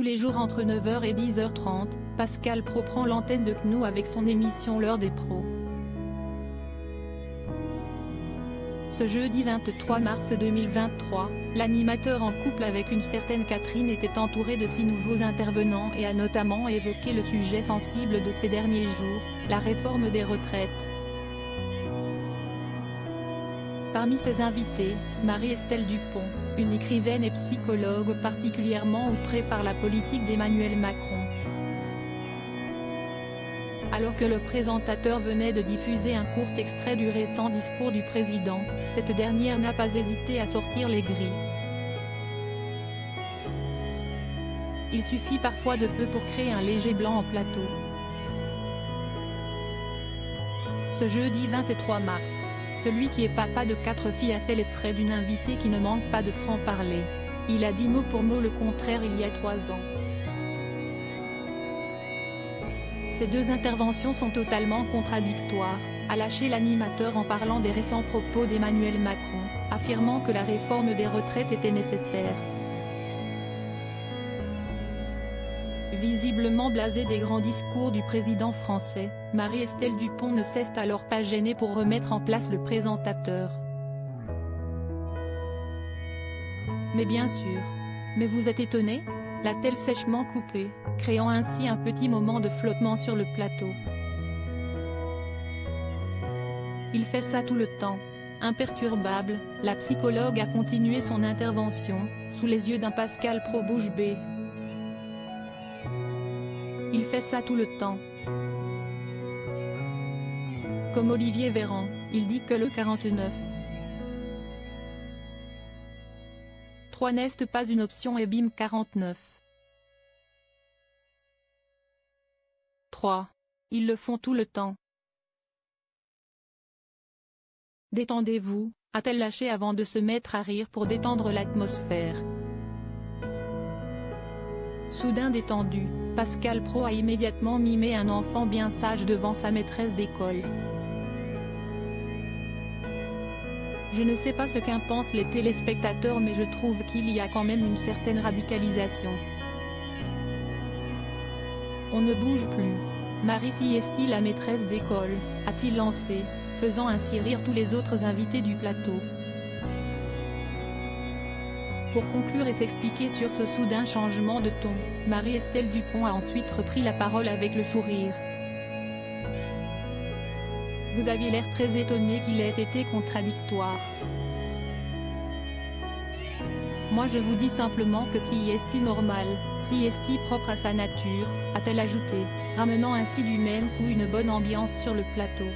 Tous les jours entre 9h et 10h30, Pascal Praud prend l'antenne de CNews avec son émission L'heure des pros. Ce jeudi 23 mars 2023, l'animateur en couple avec une certaine Catherine était entouré de 6 nouveaux intervenants et a notamment évoqué le sujet sensible de ces derniers jours, la réforme des retraites. Parmi ses invités, Marie-Estelle Dupont, une écrivaine et psychologue particulièrement outrée par la politique d'Emmanuel Macron. Alors que le présentateur venait de diffuser un court extrait du récent discours du président, cette dernière n'a pas hésité à sortir les griffes. Il suffit parfois de peu pour créer un léger blanc en plateau. Ce jeudi 23 mars, celui qui est papa de 4 filles a fait les frais d'une invitée qui ne manque pas de franc-parler. Il a dit mot pour mot le contraire il y a 3 ans. Ces deux interventions sont totalement contradictoires, a lâché l'animateur en parlant des récents propos d'Emmanuel Macron, affirmant que la réforme des retraites était nécessaire. Visiblement blasée des grands discours du président français, Marie-Estelle Dupont ne cesse alors pas gênée pour remettre en place le présentateur. Mais bien sûr. Mais vous êtes étonné ? L'a-t-elle sèchement coupé, créant ainsi un petit moment de flottement sur le plateau. Il fait ça tout le temps. Imperturbable, la psychologue a continué son intervention, sous les yeux d'un Pascal Praud bouche bée. Il fait ça tout le temps. Comme Olivier Véran, il dit que le 49. 3 n'est pas une option et bim 49. 3. Ils le font tout le temps. Détendez-vous, a-t-elle lâché avant de se mettre à rire pour détendre l'atmosphère. Soudain détendu, Pascal Praud a immédiatement mimé un enfant bien sage devant sa maîtresse d'école. Je ne sais pas ce qu'en pensent les téléspectateurs mais je trouve qu'il y a quand même une certaine radicalisation. On ne bouge plus. Marie Siesti la maîtresse d'école, a-t-il lancé, faisant ainsi rire tous les autres invités du plateau. Pour conclure et s'expliquer sur ce soudain changement de ton, Marie-Estelle Dupont a ensuite repris la parole avec le sourire. Vous aviez l'air très étonné qu'il ait été contradictoire. Moi je vous dis simplement que Siesti normal, Siesti propre à sa nature, a-t-elle ajouté, ramenant ainsi du même coup une bonne ambiance sur le plateau.